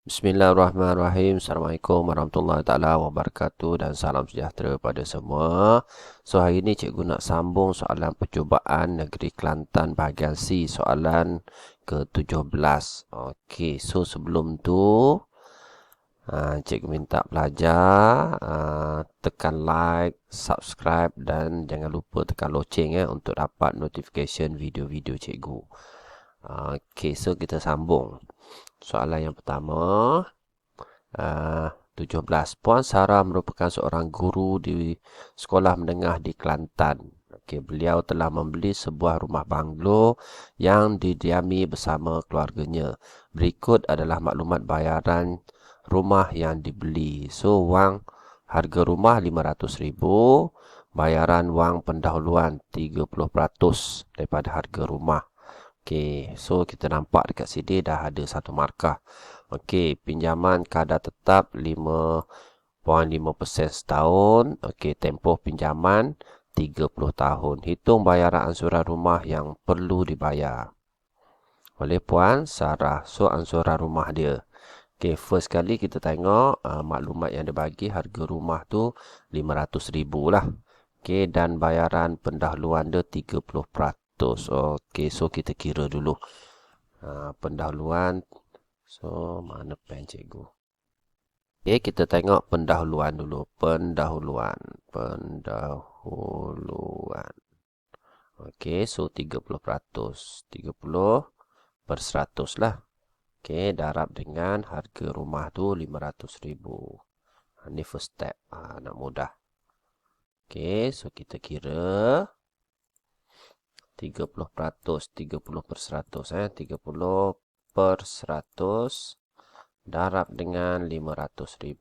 Bismillahirrahmanirrahim. Assalamualaikum warahmatullahi taala wabarakatuh dan salam sejahtera pada semua. So hari ini cikgu nak sambung soalan percubaan negeri Kelantan bahagian C, soalan ke-17. Okey, so sebelum tu cikgu minta pelajar tekan like, subscribe dan jangan lupa tekan loceng untuk dapat notification video-video cikgu. Okey, so kita sambung. Soalan yang pertama, 17. Puan Sarah merupakan seorang guru di sekolah menengah di Kelantan. Okey, beliau telah membeli sebuah rumah banglo yang didiami bersama keluarganya. Berikut adalah maklumat bayaran rumah yang dibeli. So, harga rumah RM500,000, bayaran wang pendahuluan 30% daripada harga rumah. Okey, so kita nampak dekat sini dah ada satu markah. Okey, pinjaman kadar tetap 5.5% setahun. Okey, tempoh pinjaman 30 tahun. Hitung bayaran ansuran rumah yang perlu dibayar oleh Puan Sarah. So, ansuran rumah dia. Okey, first kali kita tengok maklumat yang dia bagi, harga rumah tu RM500,000 lah. Okey, dan bayaran pendahuluan dia 30%. Okey, so kita kira dulu. Pendahuluan. So, mana pen cikgu? Okey, kita tengok pendahuluan dulu. Pendahuluan. Okey, so 30%. 30% lah. Okey, darab dengan harga rumah tu RM500,000. Ini first step. Nak mudah. Okey, so kita kira 30%, 30%, 30% darab dengan RM500,000.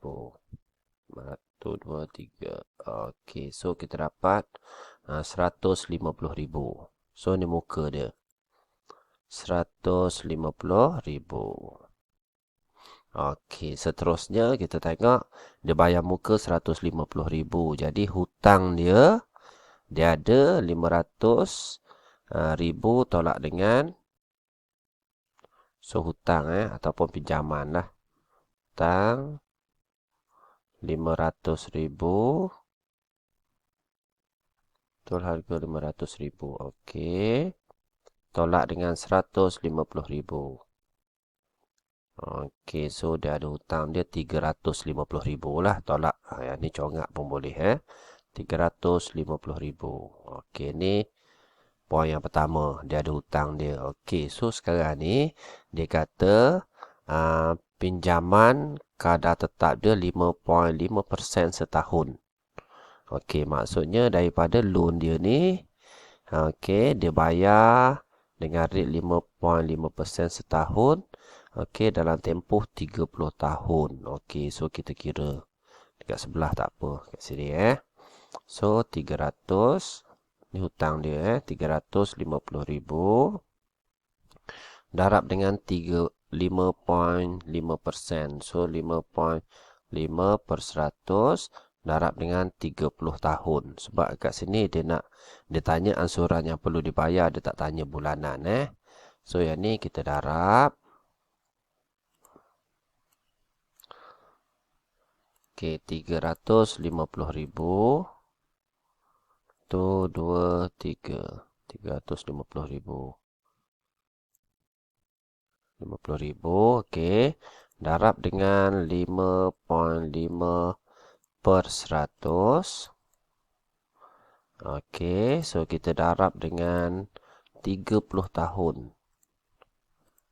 1, 2, 3. Okey, so kita dapat RM150,000. So, ni muka dia. RM150,000. Okey, seterusnya kita tengok dia bayar muka RM150,000. Jadi hutang dia ada RM500,000 tolak dengan hutang ataupun pinjaman lah. Hutang RM500,000 betul, harga RM500,000. Okey, tolak dengan RM150,000. Okey, so dia ada hutang dia RM350,000 lah. Tolak yang ni congak pun boleh RM350,000. Okey, ni poin yang pertama, dia ada hutang dia. Okey, so sekarang ni dia kata pinjaman kadar tetap dia 5.5% setahun. Okey, maksudnya daripada loan dia ni, okey, dia bayar dengan rate 5.5% setahun. Okey, dalam tempoh 30 tahun. Okey, so kita kira dekat sebelah tak apa, kat sini So 300, ni hutang dia RM350,000 darab dengan 5.5%. So 5.5% darab dengan 30 tahun. Sebab kat sini dia tanya ansuran yang perlu dibayar, dia tak tanya bulanan So yang ni kita darab. Okey, RM350,000 tu 2, 3. RM350,000. RM50,000, okey. Darab dengan 5.5%. Okey, so kita darab dengan 30 tahun.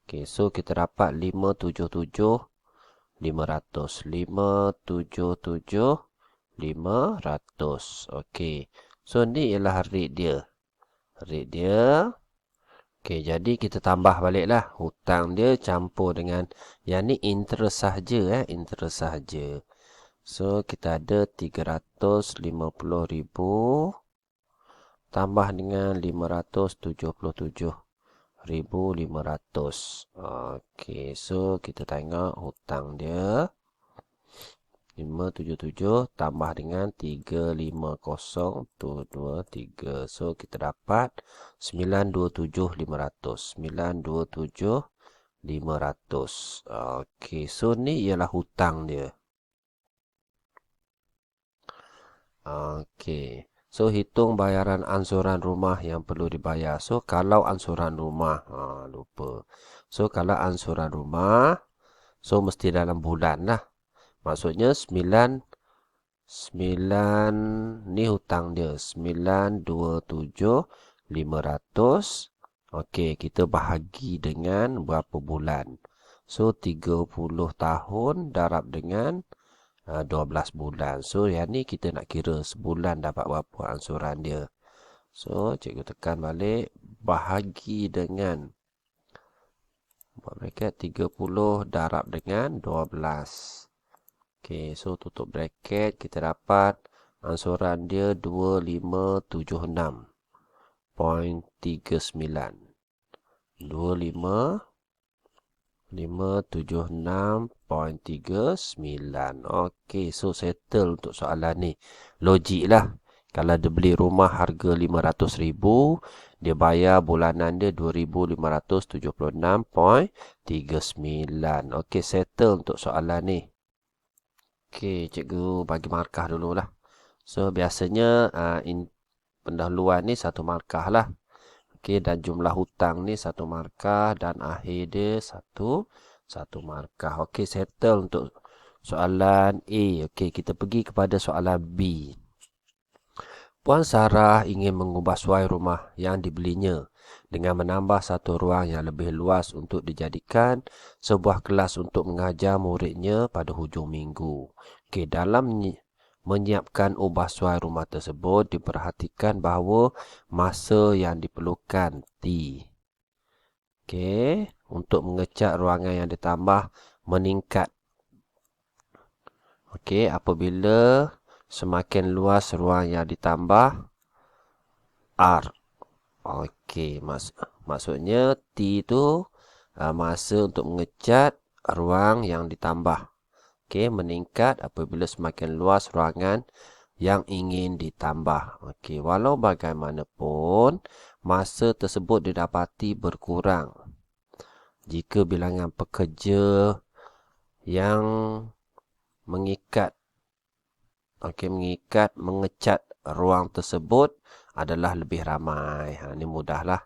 Okey, so kita dapat 577,500. 577,500. Okey. So ni ialah rate dia. Rate dia. Okey, jadi kita tambah baliklah hutang dia campur dengan yang ni interest sahaja interest sahaja. So kita ada 350,000 tambah dengan 577,500. Okey, so kita tengok hutang dia 577 tambah dengan 350 tu 2 3. So kita dapat 927,500. 500. Okey, so ni ialah hutang dia. Okey. So hitung bayaran ansuran rumah yang perlu dibayar. So kalau ansuran rumah, lupa. So kalau ansuran rumah, so mesti dalam bulan lah. Maksudnya 9 ni hutang dia. 927,500. Okey, kita bahagi dengan berapa bulan. So 30 tahun darab dengan 12 bulan. So yang ni kita nak kira sebulan dapat berapa ansuran dia. So cikgu tekan balik. Bahagi dengan bracket 30 darab dengan 12. Okey, so tutup bracket. Kita dapat ansuran dia 2576.39. 2576.39. Okey, so settle untuk soalan ni. Logik lah. Kalau dia beli rumah harga 500,000, dia bayar bulanan dia 2,576.39. Okey, settle untuk soalan ni. Okey, cikgu bagi markah dululah. So, biasanya pendahuluan ni 1 markah lah. Okey, dan jumlah hutang ni 1 markah dan akhir dia 1 markah. Okey, settle untuk soalan A. Okey, kita pergi kepada soalan B. Puan Sarah ingin mengubah suai rumah yang dibelinya dengan menambah satu ruang yang lebih luas untuk dijadikan sebuah kelas untuk mengajar muridnya pada hujung minggu. Okey, dalam menyiapkan ubah suai rumah tersebut, diperhatikan bahawa masa yang diperlukan T. Okey, untuk mengecat ruangan yang ditambah meningkat. Okey, apabila semakin luas ruang yang ditambah R. Okey, maksudnya T itu masa untuk mengecat ruang yang ditambah. Okey, meningkat apabila semakin luas ruangan yang ingin ditambah. Okey, walau bagaimanapun, masa tersebut didapati berkurang jika bilangan pekerja yang mengecat ruang tersebut adalah lebih ramai. Ini mudahlah.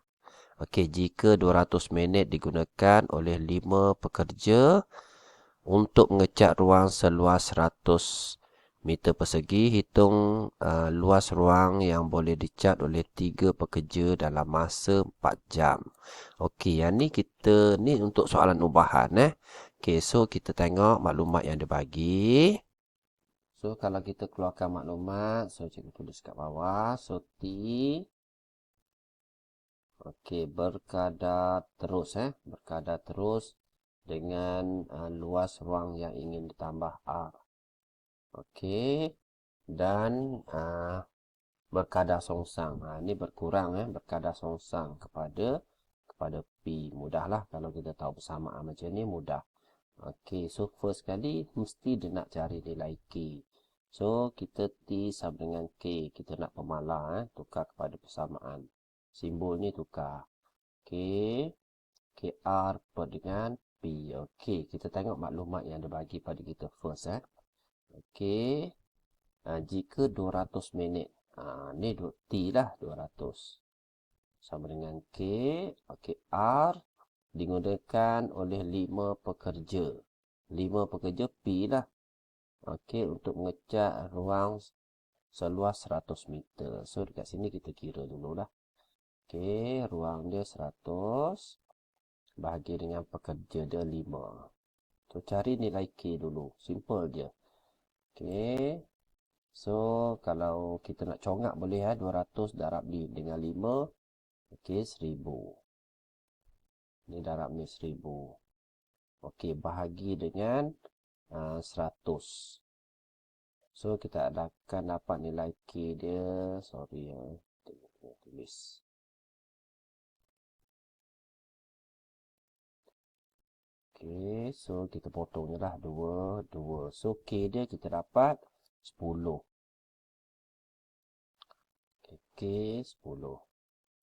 Okey, jika 200 minit digunakan oleh 5 pekerja untuk mengecat ruang seluas 100 meter persegi, hitung luas ruang yang boleh dicat oleh 3 pekerja dalam masa 4 jam. Okey, yang ni kita ni untuk soalan ubahan. Okey, so kita tengok maklumat yang dibagi. So, kalau kita keluarkan maklumat, so cikgu tulis kat bawah. So, T. Okey, berkadar terus. Berkadar terus dengan luas ruang yang ingin ditambah R. Okey. Dan berkadar songsang. Ini berkurang. Berkadar songsang kepada P. Mudahlah kalau kita tahu persamaan macam ni, mudah. Okey, so first kali mesti dia nak cari nilai K. So, kita T sama dengan K. Kita nak pemalar. Tukar kepada persamaan. Simbol ni tukar. Okey. KR per dengan P. Okey, kita tengok maklumat yang dia bagi pada kita first. Okey. Jika 200 minit. Ni T lah 200. Sama dengan K. Okey, R digunakan oleh 5 pekerja. 5 pekerja P lah. Okey, untuk mengecat ruang seluas 100 meter. So, dekat sini kita kira dululah. Okey, ruang dia 100. Bahagi dengan pekerja dia 5. So, cari nilai K dulu. Simple je. Okey. So, kalau kita nak congak boleh 200 darab dengan 5. Okey, 1000. Ini darab ni 1000. Okey, bahagi dengan 100. So, kita akan dapat nilai K dia. Sorry ya. Tulis. Okey, so kita potongnya lah 2, 2. So, K dia kita dapat 10. Okey, 10.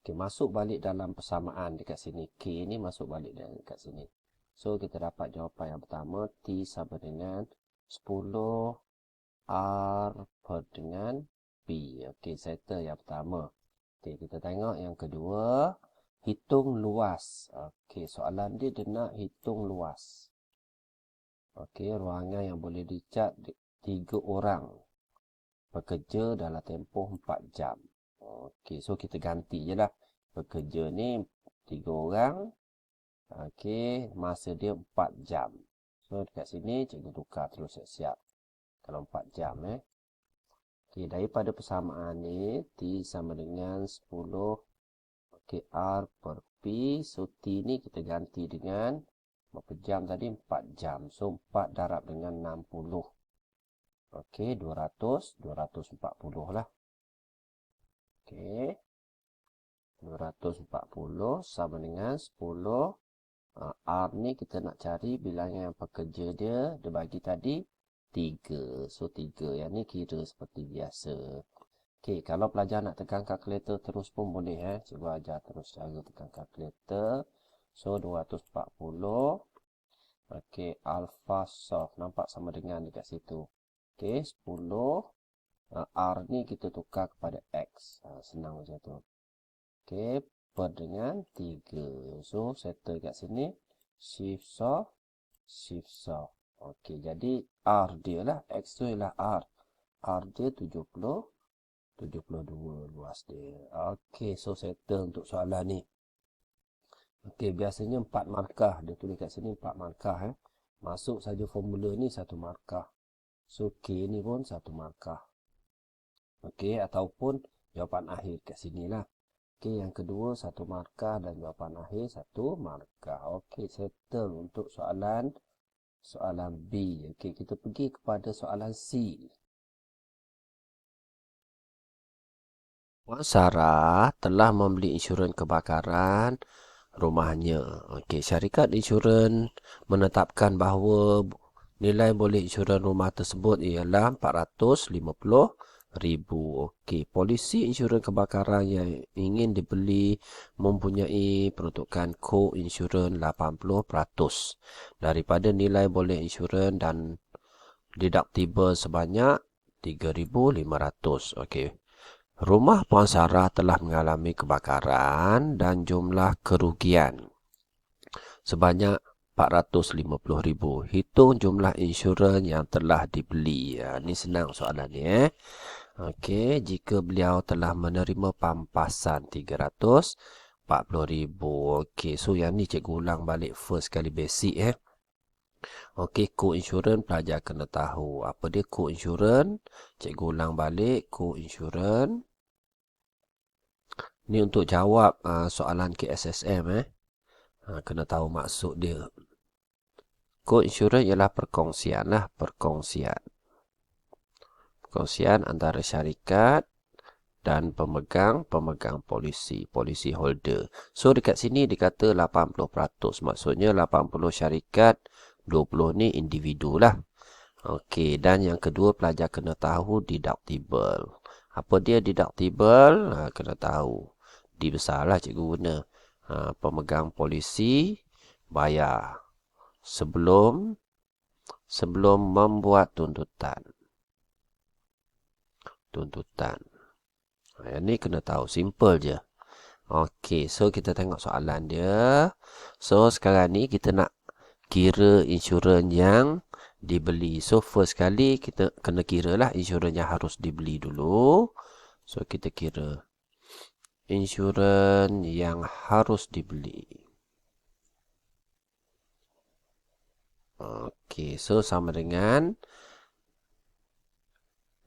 Okey, masuk balik dalam persamaan dekat sini. K ni masuk balik dekat sini. So, kita dapat jawapan yang pertama. T sama dengan 10 R per dengan P. Okey, settle yang pertama. Okey, kita tengok yang kedua. Hitung luas. Okey, soalan dia nak hitung luas. Okey, ruangan yang boleh dicat 3 orang. Bekerja dalam tempoh 4 jam. Okey, so kita ganti je lah. Bekerja ni 3 orang. Okey, masa dia 4 jam. So, dekat sini cikgu tukar terus siap-siap. Kalau 4 jam Okey, daripada persamaan ni, T sama dengan 10 R per P. So, T ni kita ganti dengan berapa jam tadi? 4 jam. So, 4 darab dengan 60. Okey, 240 lah. Okey. 240 sama dengan 10. R ni kita nak cari bilangan yang pekerja dia bagi tadi 3. So, 3. Yang ni kira seperti biasa. Okey, kalau pelajar nak tekan kalkulator terus pun boleh. Cikgu ajar terus cara tekan kalkulator. So, 240. Okey, alpha soft. Nampak sama dengan dekat situ. Okey, 10. R ni kita tukar kepada X. Senang macam tu. Okey, per dengan 3. So, settle kat sini. Shift soft. Shift soft. Okey, jadi R dia lah. X tu ialah R. R dia 72 luas dia. Okey, so settle untuk soalan ni. Okey, biasanya 4 markah. Dia tulis kat sini 4 markah. Masuk saja formula ni 1 markah. So, K ni pun 1 markah. Okey, ataupun jawapan akhir kat sini lah. Okey, yang kedua 1 markah dan jawapan akhir 1 markah. Okey, settle untuk soalan B. Okey, kita pergi kepada soalan C. Puan Sarah telah membeli insurans kebakaran rumahnya. Okey, syarikat insurans menetapkan bahawa nilai boleh insurans rumah tersebut ialah 450,000. Okey, polisi insurans kebakaran yang ingin dibeli mempunyai peruntukan co-insurans 80% daripada nilai boleh insurans dan deductible sebanyak 3,500. Okey. Rumah Puan Sarah telah mengalami kebakaran dan jumlah kerugian sebanyak 450,000. Hitung jumlah insurans yang telah dibeli. Ini senang soalan ni. Okey, jika beliau telah menerima pampasan 340,000. Okey, so yang ni cikgu ulang balik first kali basic. Okey, co-insurans pelajar kena tahu. Apa dia co-insurans? Cikgu ulang balik co-insurans. Ni untuk jawab soalan KSSM. Kena tahu maksud dia. Co-insurans ialah perkongsian lah. Perkongsian antara syarikat dan pemegang polisi holder. So, dekat sini dikata 80%. Maksudnya 80 syarikat, 20 ni individu lah. Okey, dan yang kedua pelajar kena tahu deductible. Apa dia deductible? Kena tahu. D besar lah cikgu guna. Pemegang polisi bayar sebelum membuat tuntutan. Yang ni kena tahu. Simple je. Okey, so kita tengok soalan dia. So, sekarang ni kita nak kira insurans yang dibeli. So, first kali kita kena kira lah insurans yang harus dibeli dulu. So, kita kira insurans yang harus dibeli. Okey, so sama dengan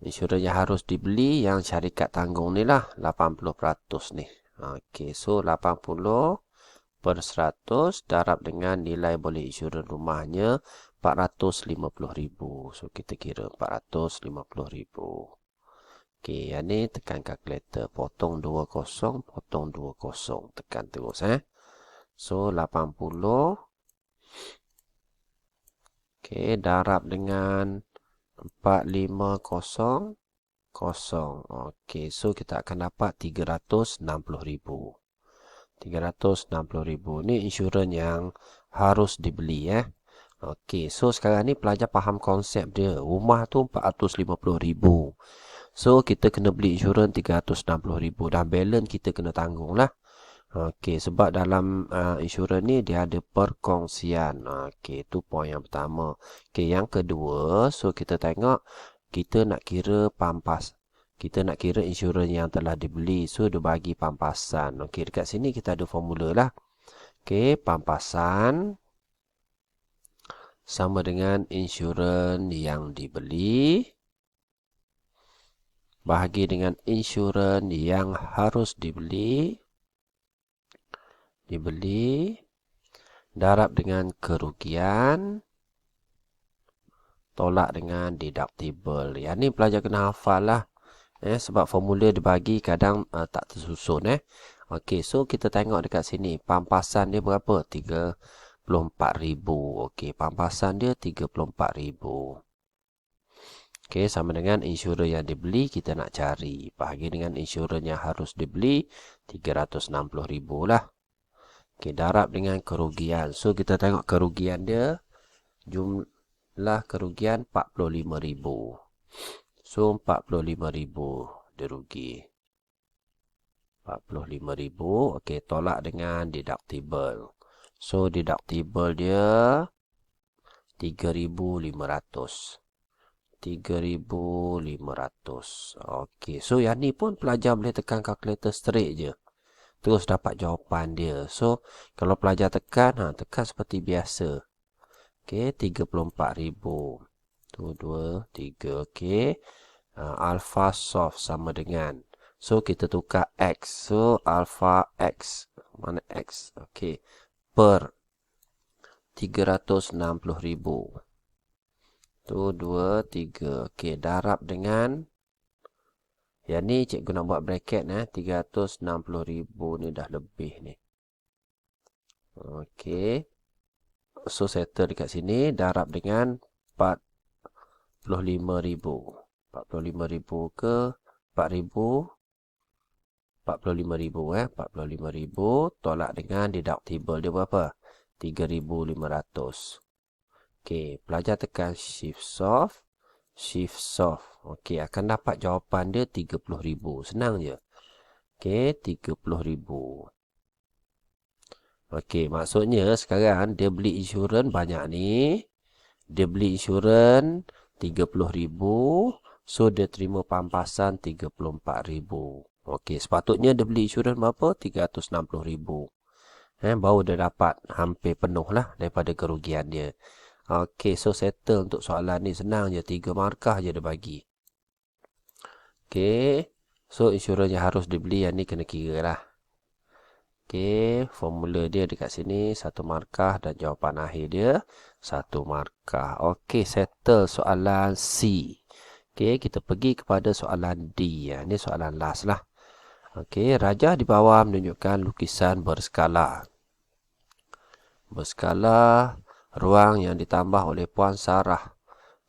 insurans yang harus dibeli yang syarikat tanggung ni lah 80% ni. Okey, so 80/100 darab dengan nilai boleh insurans rumahnya 450,000. So kita kira 450,000. Okey, yang ni tekan kalkulator. Potong 20, potong 20. Tekan terus So 80. Okey, darab dengan 450,000. Okey, so kita akan dapat 360,000. 360,000. Ni insurans yang harus dibeli Okey, so sekarang ni pelajar faham konsep dia. Rumah tu 450,000. So kita kena beli insurans 360,000 dan balance kita kena tanggung lah. Okey, sebab dalam insurans ni dia ada perkongsian. Okey, tu poin yang pertama. Okey, yang kedua, so kita tengok kita nak kira pampas. Kita nak kira insurans yang telah dibeli. So dia bagi pampasan. Okey, dekat sini kita ada formula lah. Okey, pampasan sama dengan insurans yang dibeli bahagi dengan insurans yang harus dibeli darab dengan kerugian tolak dengan deductible. Yang ni pelajar kena hafal lah. Sebab formula dibagi kadang tak tersusun Okey, so kita tengok dekat sini pampasan dia berapa? 34,000. Okey, pampasan dia 34,000. Okey, sama dengan insurans yang dibeli kita nak cari. Bahagi dengan insurans yang harus dibeli 360,000 lah. Okey, darab dengan kerugian. So kita tengok kerugian dia. Jumlah kerugian 45,000. So 45,000 dia rugi. 45,000. Okey, tolak dengan deductible. So deductible dia 3,500. 3,500. Okey, so yang ni pun pelajar boleh tekan kalkulator straight je. Terus dapat jawapan dia. So kalau pelajar tekan, tekan seperti biasa. Okey, 34,000. 1, 2, 3. Okey. Alpha soft sama dengan. So kita tukar X. So alpha X. Mana X? Okey. Per 360,000. 1, 2, 3. Okey, darab dengan. Yang ni cikgu nak buat bracket 360,000 ni dah lebih ni. Okey. So settle dekat sini. Darab dengan 45,000. 45,000 ke 4,000. 45,000 45,000 tolak dengan deductible dia berapa? 3,500. Okey, pelajar tekan shift soft. Shift soft. Okey, akan dapat jawapan dia 30,000. Senang je. Okey, 30,000. Okey, maksudnya sekarang dia beli insurans banyak ni. Dia beli insurans 30,000. So dia terima pampasan 34,000. Okey, sepatutnya dia beli insurans berapa? 360,000. Baru dia dapat hampir penuh lah daripada kerugian dia. Okey, so settle untuk soalan ni senang je. 3 markah je dia bagi. Okey, so insurans yang harus dibeli yang ni kena kira lah. Okey, formula dia dekat sini 1 markah dan jawapan akhir dia 1 markah. Okey, settle soalan C. Okey, kita pergi kepada soalan D. Ini soalan last lah. Okey, rajah di bawah menunjukkan lukisan berskala. Berskala ruang yang ditambah oleh Puan Sarah.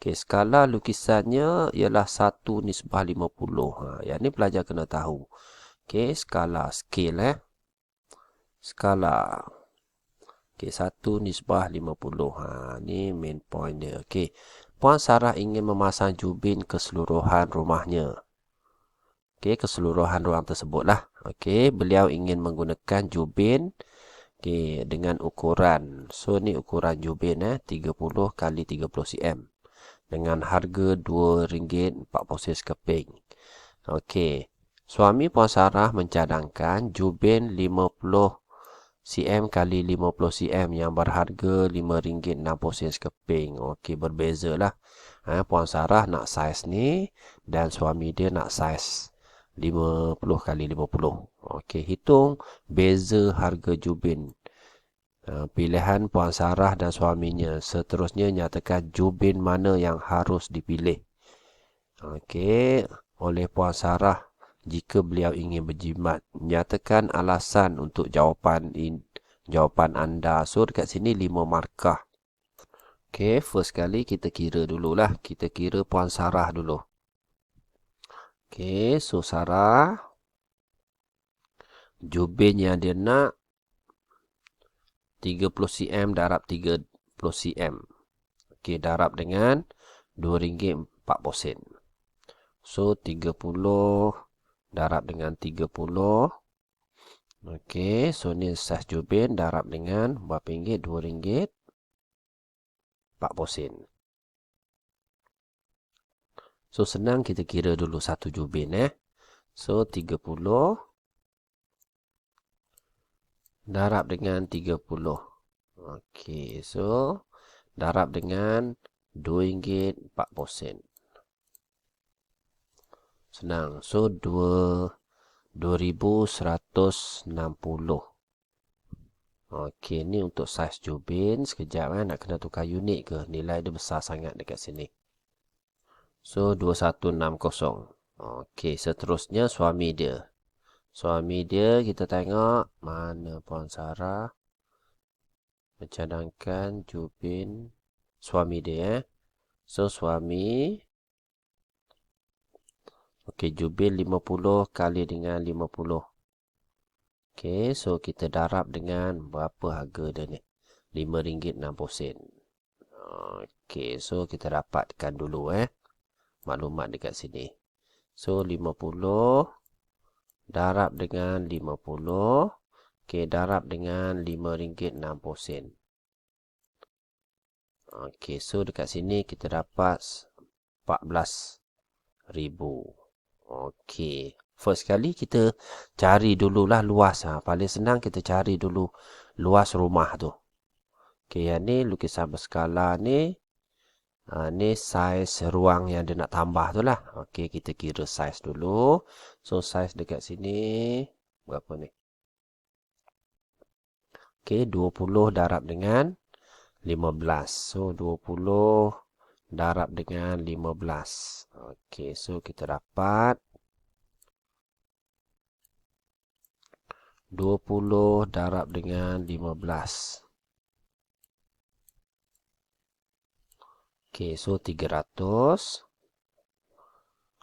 Okey, skala lukisannya ialah 1:50. Yang ni pelajar kena tahu. Okey, skala scale skala. Okey, 1:50. Ni main point dia. Okey, Puan Sarah ingin memasang jubin keseluruhan rumahnya. Okey, keseluruhan ruang tersebut lah. Okey, beliau ingin menggunakan jubin dengan ukuran. So ni ukuran jubin 30 kali 30 cm. Dengan harga RM2.40 keping. Okey. Suami Puan Sarah mencadangkan jubin 50 cm kali 50 cm yang berharga RM5.60 keping. Okey, berbeza lah. Puan Sarah nak saiz ni dan suami dia nak saiz 50 kali 50. Okey, hitung beza harga jubin. Pilihan Puan Sarah dan suaminya. Seterusnya nyatakan jubin mana yang harus dipilih. Okey, oleh Puan Sarah jika beliau ingin berjimat. Nyatakan alasan untuk jawapan anda. So dekat sini 5 markah. Okey, first kali kita kira dululah. Kita kira Puan Sarah dulu. Okey, so Sarah. Jubin yang dia nak 30 cm darab 30 cm. Okey, darab dengan RM2.40. So 30 darab dengan 30. Okey, so ni saiz jubin darab dengan berapa ringgit? RM2.40. So senang kita kira dulu satu jubin So 30 darab dengan 30. Okey, so darab dengan RM2.40. Senang. So 2,160. Okey, ni untuk saiz jubin. Sekejap nak kena tukar unit ke? Nilai dia besar sangat dekat sini. So 2160. Okey, seterusnya suami dia. Suami dia kita tengok mana Puan Sarah mencadangkan jubin suami dia So suami, okey, jubin 50 kali dengan 50. Okey, so kita darab dengan berapa harga dia ni? RM5.60. Okey, so kita dapatkan dulu maklumat dekat sini. So 50 darab dengan 50. Okey, darab dengan RM5.60. Okey, so dekat sini kita dapat 14,000. Okey. First kali kita cari dululah luas. Paling senang kita cari dulu luas rumah tu. Okey, yang ni lukisan berskala ni. Ni saiz ruang yang dia nak tambah tu lah. Okey, kita kira saiz dulu. So, saiz dekat sini berapa ni? Okey, 20 darab dengan 15. So, 20 darab dengan 15. Okey, so kita dapat 20 darab dengan 15. Okey, so 300.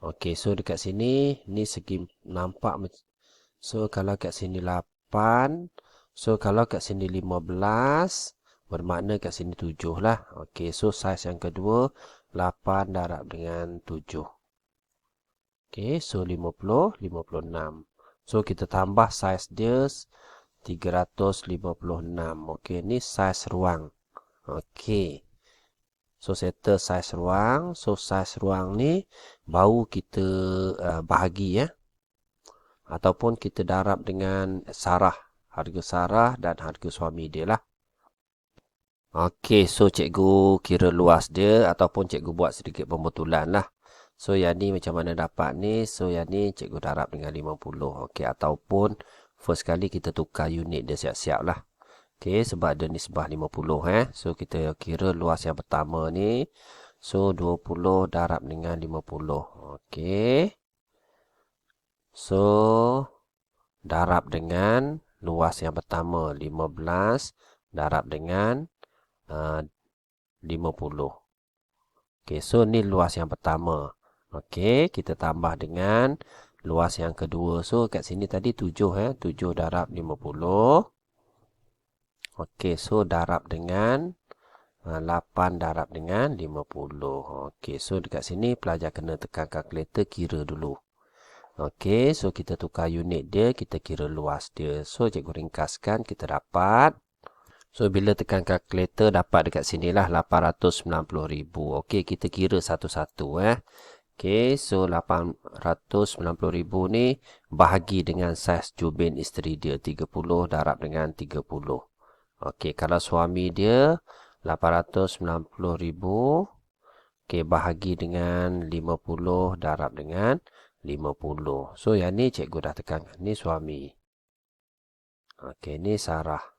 Okey, so dekat sini, ni segi nampak. So, kalau kat sini 8. So, kalau kat sini 15. Bermakna kat sini 7 lah. Okey, so saiz yang kedua, 8 darab dengan 7. Okey, so 50, 56. So, kita tambah saiz dia 356. Okey, ni saiz ruang. Okey. So, settle saiz ruang. So, saiz ruang ni baru kita bahagi ataupun kita darab dengan sarah. Harga sarah dan harga suami dia lah. Okey, so cikgu kira luas dia ataupun cikgu buat sedikit pembetulan lah. So, yang ni macam mana dapat ni? So, yang ni cikgu darab dengan 50. Okey, ataupun first kali kita tukar unit dia siap-siap lah. Okey, sebab dia nisbah 50 So, kita kira luas yang pertama ni. So, 20 darab dengan 50. Okey. So, darab dengan luas yang pertama. 15 darab dengan 50. Okey, so ni luas yang pertama. Okey, kita tambah dengan luas yang kedua. So, kat sini tadi 7 7 darab 50. Okey, so darab dengan 8 darab dengan 50. Okey, so dekat sini pelajar kena tekan kalkulator kira dulu. Okey, so kita tukar unit dia, kita kira luas dia. So, cikgu ringkaskan, kita dapat. So, bila tekan kalkulator dapat dekat sini lah 890,000. Okey, kita kira satu-satu Okey, so 890,000 ni bahagi dengan saiz jubin isteri dia 30 darab dengan 30. Okey, kalau suami dia 890,000. Okey, bahagi dengan 50 darab dengan 50. So, yang ni cikgu dah tekankan. Ni suami. Okey, ni Sarah.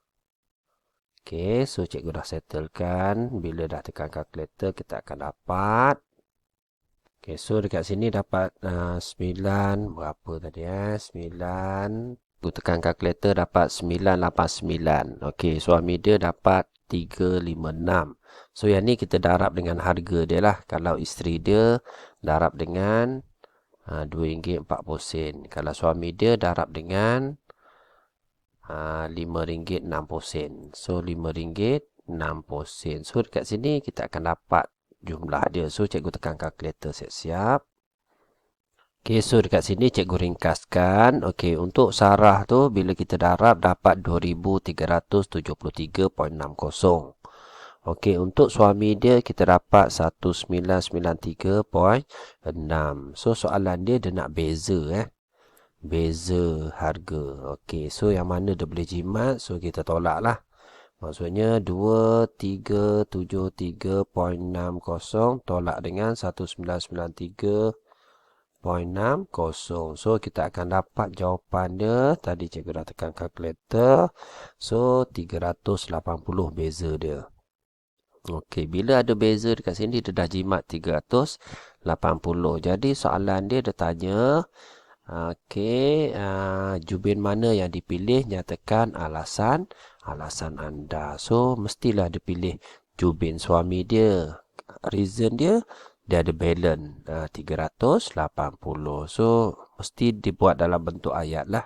Okey, so cikgu dah settlekan. Bila dah tekan kalkulator, kita akan dapat. Okey, so dekat sini dapat 9. Berapa tadi 9. Aku tekan kalkulator dapat 989. Okey, suami dia dapat 356. So, yang ni kita darab dengan harga dia lah. Kalau isteri dia darab dengan RM2.40. Kalau suami dia darab dengan RM5.60. So, RM5.60. So, dekat sini kita akan dapat jumlah dia. So, cikgu tekan kalkulator siap-siap. Okey, so dekat sini cikgu ringkaskan. Okey, untuk Sarah tu bila kita darab dapat 2373.60. Okey, untuk suami dia kita dapat 1993.6. So soalan dia nak beza beza harga. Okey, so yang mana dia boleh jimat, so kita tolak lah. Maksudnya 2373.60 tolak dengan 1993.60. So kita akan dapat jawapan dia. Tadi cikgu dah tekan kalkulator. So 380 beza dia. Okey, bila ada beza dekat sini dia dah jimat 380. Jadi soalan dia tanya, okey, jubin mana yang dipilih, nyatakan alasan anda. So mestilah dia pilih jubin suami dia. Reason dia ada balance 380. So mesti dibuat dalam bentuk ayat lah.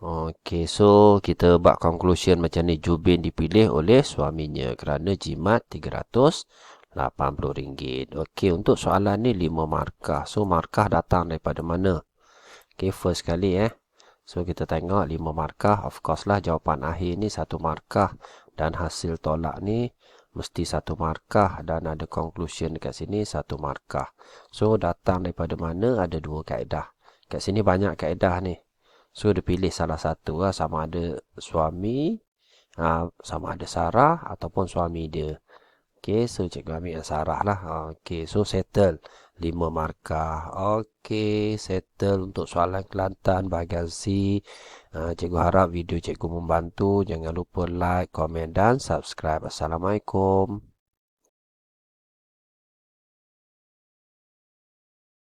Okey, so kita buat conclusion macam ni. Jubin dipilih oleh suaminya kerana jimat RM380. Okey, untuk soalan ni 5 markah. So markah datang daripada mana? Okey, first kali So kita tengok 5 markah. Of course lah jawapan akhir ni 1 markah. Dan hasil tolak ni mesti 1 markah. Dan ada conclusion dekat sini 1 markah. So datang daripada mana? Ada 2 kaedah. Kat sini banyak kaedah ni. So dia pilih salah satu lah, sama ada suami, sama ada Sarah ataupun suami dia. Okey, so cikgu ambil yang Sarah lah. Okey, so settle 5 markah. Okey, settle untuk soalan Kelantan bahagian C. Cikgu harap video cikgu membantu. Jangan lupa like, komen dan subscribe. Assalamualaikum.